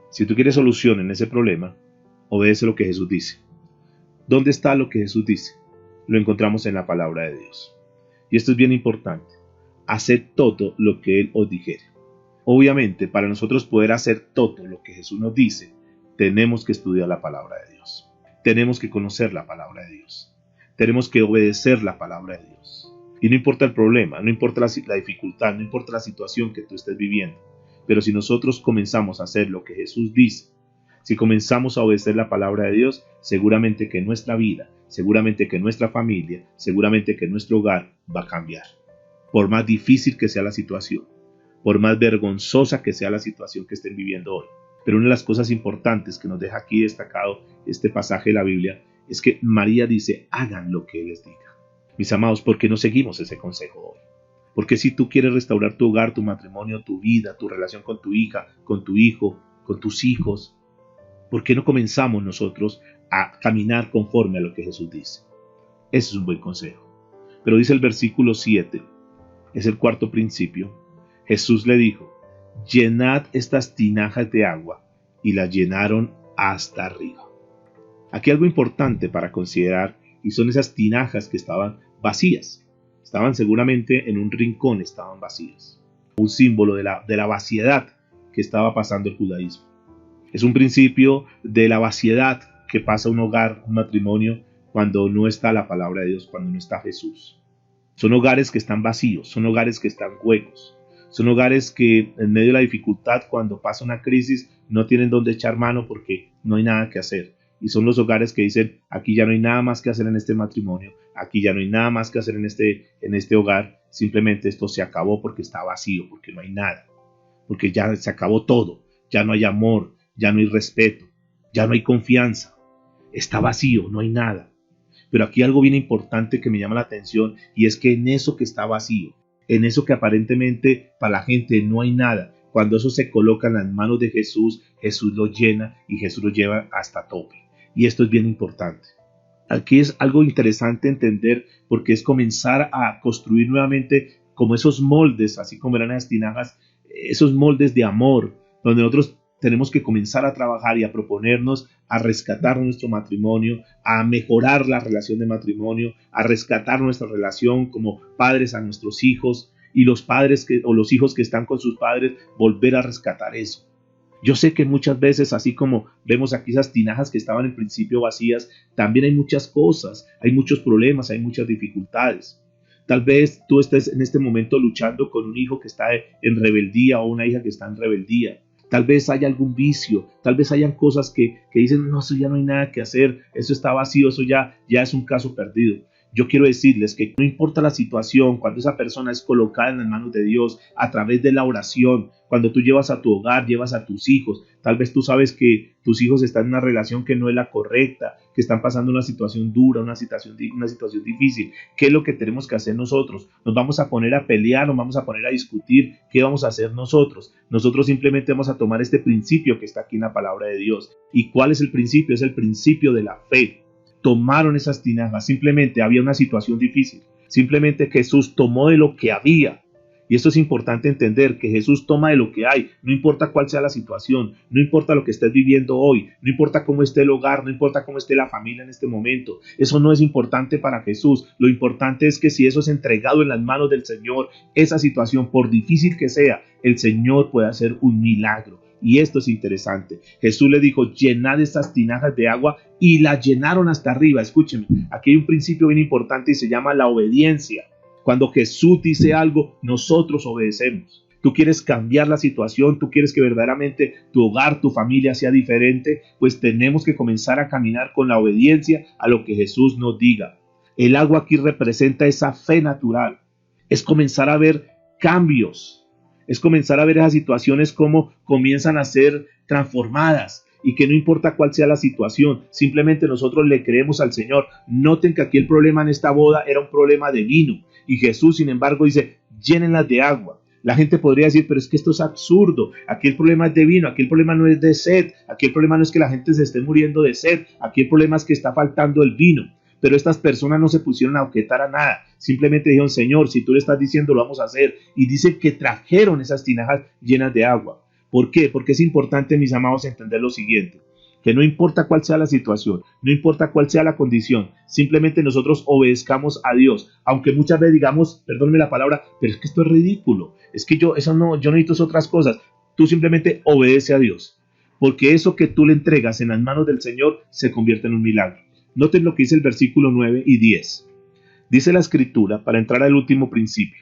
Si tú quieres solución en ese problema, Obedece lo que Jesús dice. ¿Dónde está lo que Jesús dice? Lo encontramos en la palabra de Dios. Y esto es bien importante. Haced todo lo que Él os dijere. Obviamente, para nosotros poder hacer todo lo que Jesús nos dice, tenemos que estudiar la palabra de Dios. Tenemos que conocer la palabra de Dios. Tenemos que obedecer la palabra de Dios. Y no importa el problema, no importa la dificultad, no importa la situación que tú estés viviendo. Pero si nosotros comenzamos a hacer lo que Jesús dice, si comenzamos a obedecer la palabra de Dios, seguramente que nuestra vida, seguramente que nuestra familia, seguramente que nuestro hogar va a cambiar. Por más difícil que sea la situación, por más vergonzosa que sea la situación que estén viviendo hoy. Pero una de las cosas importantes que nos deja aquí destacado este pasaje de la Biblia es que María dice, hagan lo que Él les diga. Mis amados, ¿por qué no seguimos ese consejo hoy? Porque si tú quieres restaurar tu hogar, tu matrimonio, tu vida, tu relación con tu hija, con tu hijo, con tus hijos, ¿por qué no comenzamos nosotros a caminar conforme a lo que Jesús dice? Ese es un buen consejo. Pero dice el versículo 7, es el cuarto principio. Jesús le dijo, llenad estas tinajas de agua, y las llenaron hasta arriba. Aquí algo importante para considerar, y son esas tinajas que estaban vacías. Estaban seguramente en un rincón, estaban vacías. Un símbolo de la vaciedad que estaba pasando el judaísmo. Es un principio de la vaciedad que pasa un hogar, un matrimonio, cuando no está la palabra de Dios, cuando no está Jesús. Son hogares que están vacíos, son hogares que están huecos. Son hogares que en medio de la dificultad, cuando pasa una crisis, no tienen dónde echar mano porque no hay nada que hacer. Y son los hogares que dicen, aquí ya no hay nada más que hacer en este matrimonio, aquí ya no hay nada más que hacer en este hogar, simplemente esto se acabó porque está vacío, porque no hay nada, porque ya se acabó todo, ya no hay amor, ya no hay respeto, ya no hay confianza, está vacío, no hay nada. Pero aquí algo bien importante que me llama la atención y es que en eso que está vacío, en eso que aparentemente para la gente no hay nada, cuando eso se coloca en las manos de Jesús, Jesús lo llena y Jesús lo lleva hasta tope. Y esto es bien importante. Aquí es algo interesante entender porque es comenzar a construir nuevamente como esos moldes, así como eran las tinajas, esos moldes de amor, donde nosotros tenemos que comenzar a trabajar y a proponernos a rescatar nuestro matrimonio, a mejorar la relación de matrimonio, a rescatar nuestra relación como padres a nuestros hijos y los padres o los hijos que están con sus padres, volver a rescatar eso. Yo sé que muchas veces, así como vemos aquí esas tinajas que estaban en principio vacías, también hay muchas cosas, hay muchos problemas, hay muchas dificultades. Tal vez tú estés en este momento luchando con un hijo que está en rebeldía o una hija que está en rebeldía. Tal vez haya algún vicio, tal vez hayan cosas que dicen, no, eso ya no hay nada que hacer, eso está vacío, eso ya es un caso perdido. Yo quiero decirles que no importa la situación, cuando esa persona es colocada en las manos de Dios a través de la oración, cuando tú llevas a tu hogar, llevas a tus hijos, tal vez tú sabes que tus hijos están en una relación que no es la correcta, que están pasando una situación dura, una situación difícil. ¿Qué es lo que tenemos que hacer nosotros? ¿Nos vamos a poner a pelear, nos vamos a poner a discutir? ¿Qué vamos a hacer nosotros? Nosotros simplemente vamos a tomar este principio que está aquí en la palabra de Dios. ¿Y cuál es el principio? Es el principio de la fe. Tomaron esas tinajas, simplemente había una situación difícil, simplemente Jesús tomó de lo que había. Y esto es importante entender, que Jesús toma de lo que hay, no importa cuál sea la situación, no importa lo que estés viviendo hoy, no importa cómo esté el hogar, no importa cómo esté la familia en este momento, eso no es importante para Jesús. Lo importante es que si eso es entregado en las manos del Señor, esa situación, por difícil que sea, el Señor puede hacer un milagro. Y esto es interesante. Jesús le dijo, llenad estas tinajas de agua, y las llenaron hasta arriba. Escúcheme, aquí hay un principio bien importante y se llama la obediencia. Cuando Jesús dice algo, nosotros obedecemos. Tú quieres cambiar la situación, tú quieres que verdaderamente tu hogar, tu familia sea diferente, pues tenemos que comenzar a caminar con la obediencia a lo que Jesús nos diga. El agua aquí representa esa fe natural. Es comenzar a ver cambios. Es comenzar a ver esas situaciones como comienzan a ser transformadas y que no importa cuál sea la situación, simplemente nosotros le creemos al Señor. Noten que aquí el problema en esta boda era un problema de vino y Jesús, sin embargo, dice, llénenlas de agua. La gente podría decir, pero es que esto es absurdo, aquí el problema es de vino, aquí el problema no es de sed, aquí el problema no es que la gente se esté muriendo de sed, aquí el problema es que está faltando el vino. Pero estas personas no se pusieron a objetar a nada, simplemente dijeron, Señor, si tú le estás diciendo, lo vamos a hacer. Y dice que trajeron esas tinajas llenas de agua. ¿Por qué? Porque es importante, mis amados, entender lo siguiente. Que no importa cuál sea la situación, no importa cuál sea la condición, simplemente nosotros obedezcamos a Dios. Aunque muchas veces digamos, perdónme la palabra, pero es que esto es ridículo. Es que yo necesito otras cosas. Tú simplemente obedece a Dios. Porque eso que tú le entregas en las manos del Señor se convierte en un milagro. Noten lo que dice el versículo 9 y 10. Dice la escritura, para entrar al último principio.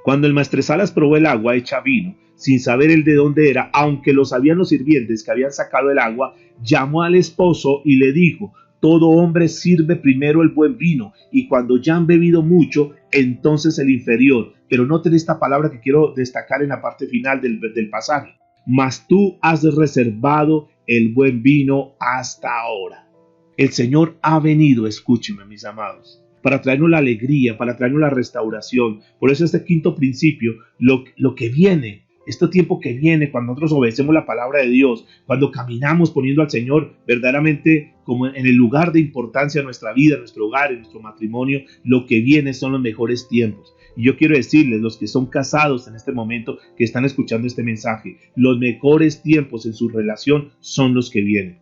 Cuando el maestresalas probó el agua hecha vino, sin saber él de dónde era, aunque lo sabían los sirvientes que habían sacado el agua, llamó al esposo y le dijo: todo hombre sirve primero el buen vino, y cuando ya han bebido mucho, entonces el inferior. Pero noten esta palabra que quiero destacar en la parte final del pasaje. Mas tú has reservado el buen vino hasta ahora. El Señor ha venido, escúchenme mis amados, para traernos la alegría, para traernos la restauración. Por eso este quinto principio, lo que viene, este tiempo que viene, cuando nosotros obedecemos la palabra de Dios, cuando caminamos poniendo al Señor verdaderamente como en el lugar de importancia en nuestra vida, en nuestro hogar, en nuestro matrimonio, lo que viene son los mejores tiempos. Y yo quiero decirles, los que son casados en este momento, que están escuchando este mensaje, los mejores tiempos en su relación son los que vienen.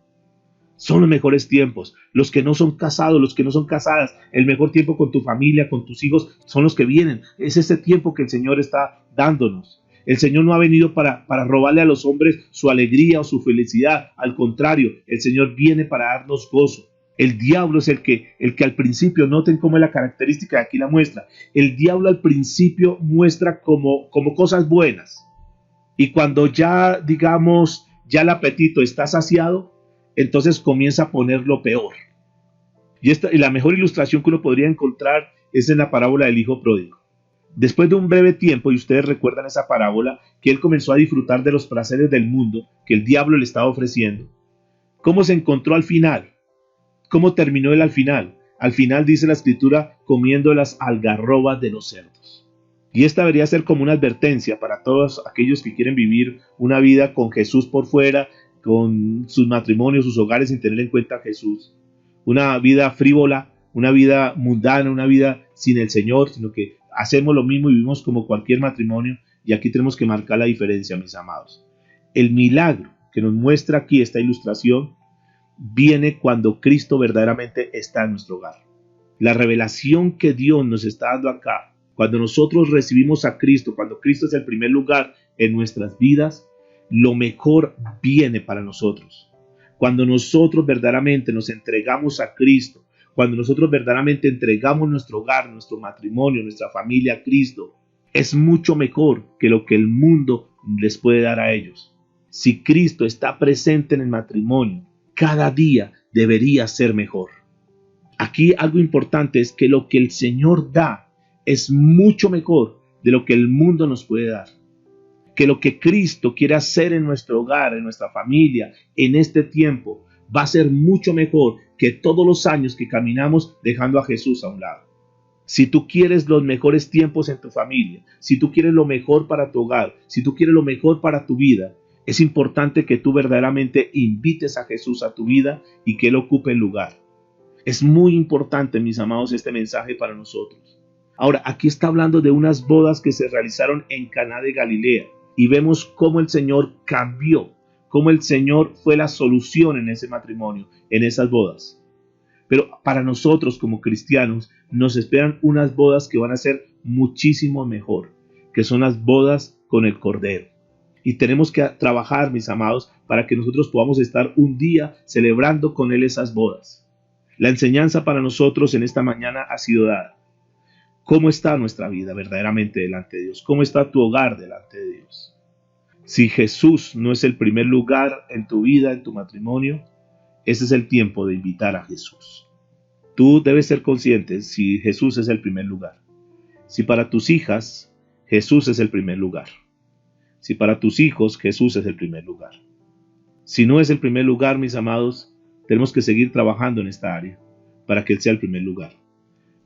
Son los mejores tiempos. Los que no son casados, los que no son casadas, el mejor tiempo con tu familia, con tus hijos, son los que vienen. Es ese tiempo que el Señor está dándonos. El Señor no ha venido para robarle a los hombres su alegría o su felicidad. Al contrario, el Señor viene para darnos gozo. El diablo es el que al principio, noten cómo es la característica, aquí la muestra. El diablo al principio muestra como cosas buenas. Y cuando ya, digamos, ya el apetito está saciado, entonces comienza a poner lo peor. Y la mejor ilustración que uno podría encontrar es en la parábola del hijo pródigo. Después de un breve tiempo, y ustedes recuerdan esa parábola, que él comenzó a disfrutar de los placeres del mundo que el diablo le estaba ofreciendo. ¿Cómo se encontró al final? ¿Cómo terminó él al final? Al final dice la escritura, comiendo las algarrobas de los cerdos. Y esta debería ser como una advertencia para todos aquellos que quieren vivir una vida con Jesús por fuera, con sus matrimonios, sus hogares, sin tener en cuenta a Jesús. Una vida frívola, una vida mundana, una vida sin el Señor, sino que hacemos lo mismo y vivimos como cualquier matrimonio, y aquí tenemos que marcar la diferencia, mis amados. El milagro que nos muestra aquí esta ilustración viene cuando Cristo verdaderamente está en nuestro hogar. La revelación que Dios nos está dando acá, cuando nosotros recibimos a Cristo, cuando Cristo es el primer lugar en nuestras vidas, lo mejor viene para nosotros. Cuando nosotros verdaderamente nos entregamos a Cristo, cuando nosotros verdaderamente entregamos nuestro hogar, nuestro matrimonio, nuestra familia a Cristo, es mucho mejor que lo que el mundo les puede dar a ellos. Si Cristo está presente en el matrimonio, cada día debería ser mejor. Aquí algo importante es que lo que el Señor da es mucho mejor de lo que el mundo nos puede dar. Que lo que Cristo quiere hacer en nuestro hogar, en nuestra familia, en este tiempo, va a ser mucho mejor que todos los años que caminamos dejando a Jesús a un lado. Si tú quieres los mejores tiempos en tu familia, si tú quieres lo mejor para tu hogar, si tú quieres lo mejor para tu vida, es importante que tú verdaderamente invites a Jesús a tu vida y que Él ocupe el lugar. Es muy importante, mis amados, este mensaje para nosotros. Ahora, aquí está hablando de unas bodas que se realizaron en Caná de Galilea. Y vemos cómo el Señor cambió, cómo el Señor fue la solución en ese matrimonio, en esas bodas. Pero para nosotros como cristianos nos esperan unas bodas que van a ser muchísimo mejor, que son las bodas con el Cordero. Y tenemos que trabajar, mis amados, para que nosotros podamos estar un día celebrando con Él esas bodas. La enseñanza para nosotros en esta mañana ha sido dada. ¿Cómo está nuestra vida verdaderamente delante de Dios? ¿Cómo está tu hogar delante de Dios? Si Jesús no es el primer lugar en tu vida, en tu matrimonio, ese es el tiempo de invitar a Jesús. Tú debes ser consciente si Jesús es el primer lugar. Si para tus hijas, Jesús es el primer lugar. Si para tus hijos, Jesús es el primer lugar. Si no es el primer lugar, mis amados, tenemos que seguir trabajando en esta área para que Él sea el primer lugar.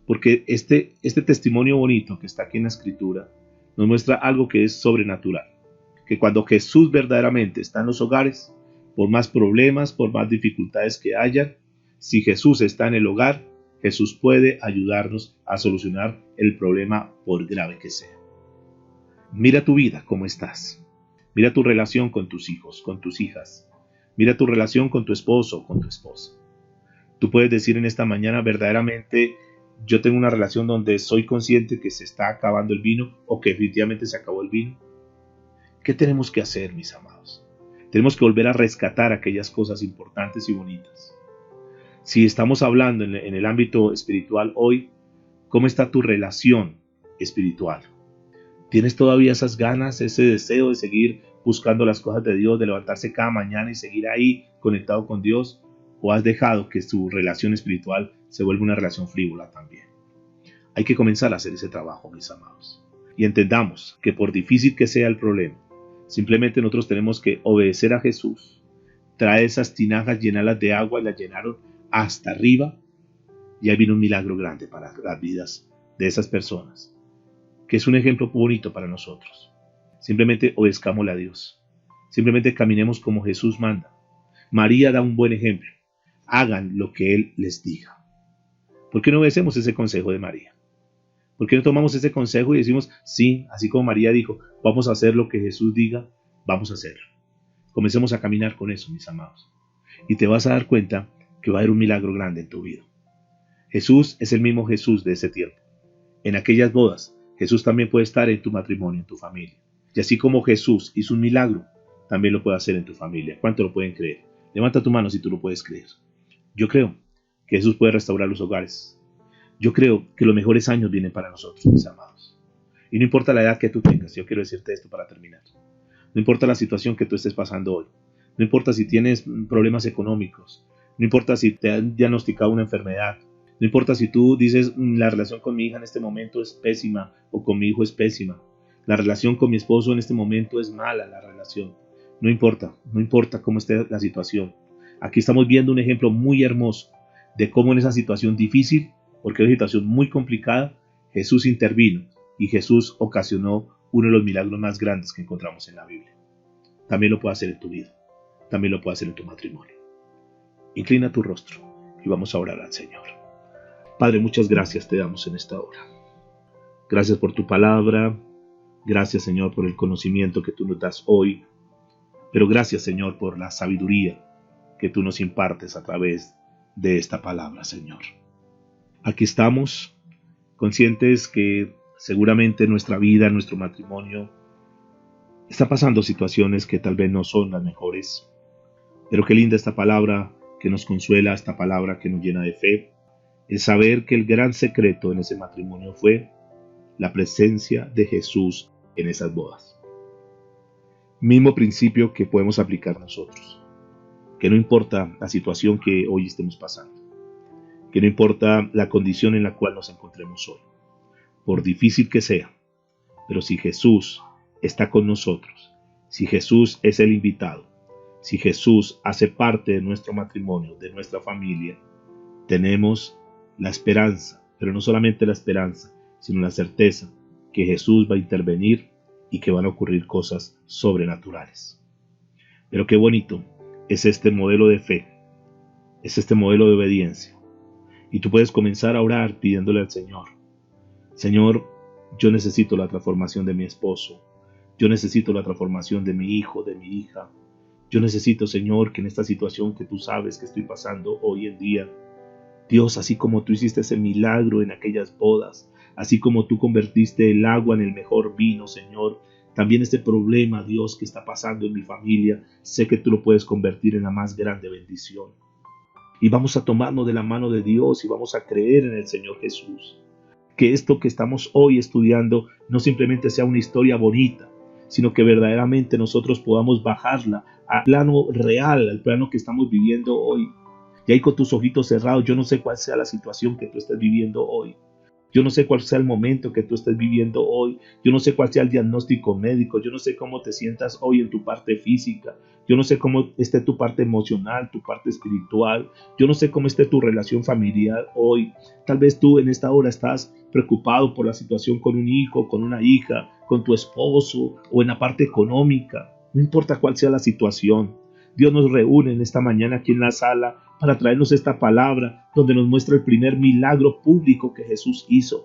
Porque este testimonio bonito que está aquí en la Escritura nos muestra algo que es sobrenatural. Que cuando Jesús verdaderamente está en los hogares, por más problemas, por más dificultades que hayan, si Jesús está en el hogar, Jesús puede ayudarnos a solucionar el problema por grave que sea. Mira tu vida, cómo estás. Mira tu relación con tus hijos, con tus hijas. Mira tu relación con tu esposo o con tu esposa. Tú puedes decir en esta mañana, verdaderamente yo tengo una relación donde soy consciente que se está acabando el vino o que definitivamente se acabó el vino. ¿Qué tenemos que hacer, mis amados? Tenemos que volver a rescatar aquellas cosas importantes y bonitas. Si estamos hablando en el ámbito espiritual hoy, ¿cómo está tu relación espiritual? ¿Tienes todavía esas ganas, ese deseo de seguir buscando las cosas de Dios, de levantarse cada mañana y seguir ahí conectado con Dios? ¿O has dejado que tu relación espiritual se vuelva una relación frívola también? Hay que comenzar a hacer ese trabajo, mis amados. Y entendamos que por difícil que sea el problema, simplemente nosotros tenemos que obedecer a Jesús. Trae esas tinajas, llenarlas de agua, y las llenaron hasta arriba. Y ahí vino un milagro grande para las vidas de esas personas, que es un ejemplo bonito para nosotros. Simplemente obedezcámosle a Dios. Simplemente caminemos como Jesús manda. María da un buen ejemplo. Hagan lo que Él les diga. ¿Por qué no obedecemos ese consejo de María? ¿Por qué no tomamos ese consejo y decimos, sí, así como María dijo, vamos a hacer lo que Jesús diga, vamos a hacerlo? Comencemos a caminar con eso, mis amados. Y te vas a dar cuenta que va a haber un milagro grande en tu vida. Jesús es el mismo Jesús de ese tiempo. En aquellas bodas, Jesús también puede estar en tu matrimonio, en tu familia. Y así como Jesús hizo un milagro, también lo puede hacer en tu familia. ¿Cuánto lo pueden creer? Levanta tu mano si tú lo puedes creer. Yo creo que Jesús puede restaurar los hogares. Yo creo que los mejores años vienen para nosotros, mis amados. Y no importa la edad que tú tengas, yo quiero decirte esto para terminar. No importa la situación que tú estés pasando hoy. No importa si tienes problemas económicos. No importa si te han diagnosticado una enfermedad. No importa si tú dices, la relación con mi hija en este momento es pésima o con mi hijo es pésima. La relación con mi esposo en este momento es mala, la relación. No importa cómo esté la situación. Aquí estamos viendo un ejemplo muy hermoso de cómo en esa situación difícil, porque es una situación muy complicada, Jesús intervino y Jesús ocasionó uno de los milagros más grandes que encontramos en la Biblia. También lo puede hacer en tu vida, también lo puede hacer en tu matrimonio. Inclina tu rostro y vamos a orar al Señor. Padre, muchas gracias te damos en esta hora. Gracias por tu palabra, gracias Señor por el conocimiento que tú nos das hoy, pero gracias Señor por la sabiduría que tú nos impartes a través de esta palabra, Señor. Aquí estamos, conscientes que seguramente nuestra vida, nuestro matrimonio, está pasando situaciones que tal vez no son las mejores. Pero qué linda esta palabra que nos consuela, esta palabra que nos llena de fe. El saber que el gran secreto en ese matrimonio fue la presencia de Jesús en esas bodas. Mismo principio que podemos aplicar nosotros. Que no importa la situación que hoy estemos pasando. Que no importa la condición en la cual nos encontremos hoy. Por difícil que sea. Pero si Jesús está con nosotros, si Jesús es el invitado, si Jesús hace parte de nuestro matrimonio, de nuestra familia, tenemos la esperanza, pero no solamente la esperanza, sino la certeza que Jesús va a intervenir y que van a ocurrir cosas sobrenaturales. Pero qué bonito es este modelo de fe, es este modelo de obediencia. Y tú puedes comenzar a orar pidiéndole al Señor, Señor, yo necesito la transformación de mi esposo, yo necesito la transformación de mi hijo, de mi hija. Yo necesito, Señor, que en esta situación que tú sabes que estoy pasando hoy en día, Dios, así como tú hiciste ese milagro en aquellas bodas, así como tú convertiste el agua en el mejor vino, Señor, también este problema, Dios, que está pasando en mi familia, sé que tú lo puedes convertir en la más grande bendición. Y vamos a tomarnos de la mano de Dios y vamos a creer en el Señor Jesús. Que esto que estamos hoy estudiando no simplemente sea una historia bonita, sino que verdaderamente nosotros podamos bajarla al plano real, al plano que estamos viviendo hoy. Y ahí con tus ojitos cerrados, yo no sé cuál sea la situación que tú estés viviendo hoy. Yo no sé cuál sea el momento que tú estés viviendo hoy. Yo no sé cuál sea el diagnóstico médico. Yo no sé cómo te sientas hoy en tu parte física. Yo no sé cómo esté tu parte emocional, tu parte espiritual. Yo no sé cómo esté tu relación familiar hoy. Tal vez tú en esta hora estás preocupado por la situación con un hijo, con una hija, con tu esposo o en la parte económica. No importa cuál sea la situación. Dios nos reúne en esta mañana aquí en la sala para traernos esta palabra donde nos muestra el primer milagro público que Jesús hizo,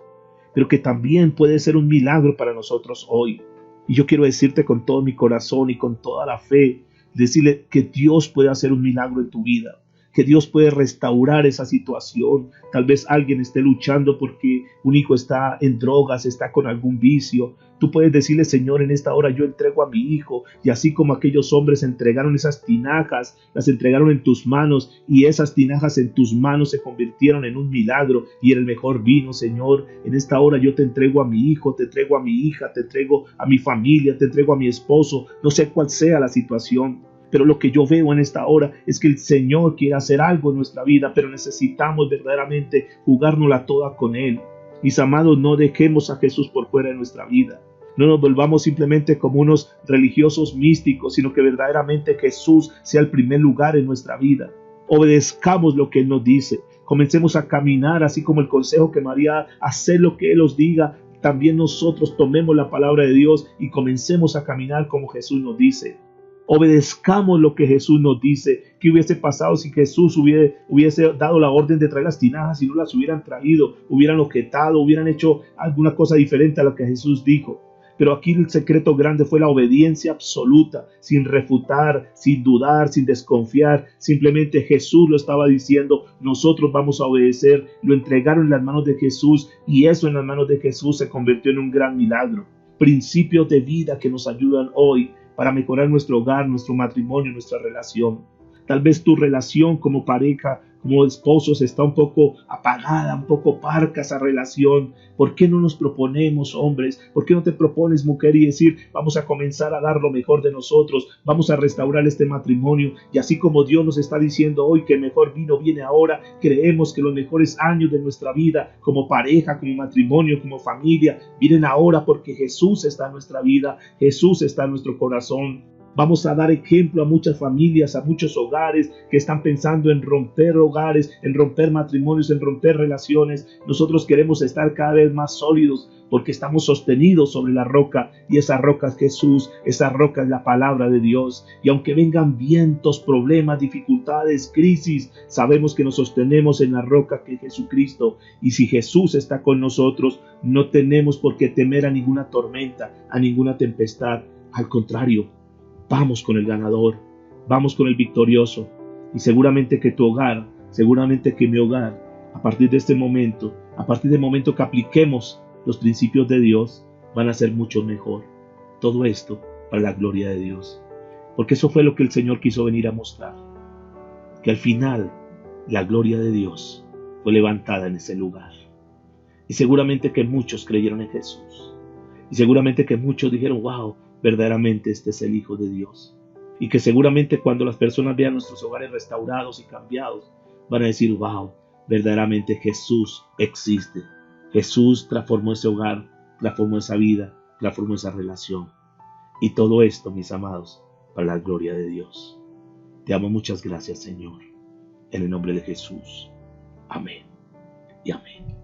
pero que también puede ser un milagro para nosotros hoy. Y yo quiero decirte con todo mi corazón y con toda la fe decirle que Dios puede hacer un milagro en tu vida, que Dios puede restaurar esa situación. Tal vez alguien esté luchando porque un hijo está en drogas, está con algún vicio. Tú puedes decirle: Señor, en esta hora yo entrego a mi hijo. Y así como aquellos hombres entregaron esas tinajas, las entregaron en tus manos, y esas tinajas en tus manos se convirtieron en un milagro y en el mejor vino. Señor, en esta hora yo te entrego a mi hijo, te entrego a mi hija, te entrego a mi familia, te entrego a mi esposo. No sé cuál sea la situación, pero lo que yo veo en esta hora es que el Señor quiere hacer algo en nuestra vida, pero necesitamos verdaderamente jugárnosla toda con Él. Mis amados, no dejemos a Jesús por fuera de nuestra vida. No nos volvamos simplemente como unos religiosos místicos, sino que verdaderamente Jesús sea el primer lugar en nuestra vida. Obedezcamos lo que Él nos dice. Comencemos a caminar, así como el consejo que María, hacer lo que Él os diga. También nosotros tomemos la palabra de Dios y comencemos a caminar como Jesús nos dice. Obedezcamos lo que Jesús nos dice. ¿Qué hubiese pasado si Jesús hubiese dado la orden de traer las tinajas y no las hubieran traído? Hubieran objetado, hubieran hecho alguna cosa diferente a lo que Jesús dijo. Pero aquí el secreto grande fue la obediencia absoluta, sin refutar, sin dudar, sin desconfiar. Simplemente Jesús lo estaba diciendo, nosotros vamos a obedecer. Lo entregaron en las manos de Jesús, y eso en las manos de Jesús se convirtió en un gran milagro. Principios de vida que nos ayudan hoy para mejorar nuestro hogar, nuestro matrimonio, nuestra relación. Tal vez tu relación como pareja, como esposos, está un poco apagada, un poco parca esa relación. ¿Por qué no nos proponemos, hombres? ¿Por qué no te propones, mujer, y decir: vamos a comenzar a dar lo mejor de nosotros, vamos a restaurar este matrimonio? Y así como Dios nos está diciendo hoy que el mejor vino viene ahora, creemos que los mejores años de nuestra vida, como pareja, como matrimonio, como familia, vienen ahora, porque Jesús está en nuestra vida, Jesús está en nuestro corazón. Vamos a dar ejemplo a muchas familias, a muchos hogares que están pensando en romper hogares, en romper matrimonios, en romper relaciones. Nosotros queremos estar cada vez más sólidos porque estamos sostenidos sobre la roca, y esa roca es Jesús, esa roca es la palabra de Dios. Y aunque vengan vientos, problemas, dificultades, crisis, sabemos que nos sostenemos en la roca que es Jesucristo. Y si Jesús está con nosotros, no tenemos por qué temer a ninguna tormenta, a ninguna tempestad. Al contrario, vamos con el ganador, vamos con el victorioso. Y seguramente que tu hogar, seguramente que mi hogar, a partir de este momento, a partir del momento que apliquemos los principios de Dios, van a ser mucho mejor. Todo esto para la gloria de Dios. Porque eso fue lo que el Señor quiso venir a mostrar. Que al final la gloria de Dios fue levantada en ese lugar. Y seguramente que muchos creyeron en Jesús. Y seguramente que muchos dijeron: wow, verdaderamente este es el Hijo de Dios. Y que seguramente cuando las personas vean nuestros hogares restaurados y cambiados, van a decir: wow, verdaderamente Jesús existe. Jesús transformó ese hogar, transformó esa vida, transformó esa relación. Y todo esto, mis amados, para la gloria de Dios. Te amo, muchas gracias, Señor. En el nombre de Jesús. Amén y amén.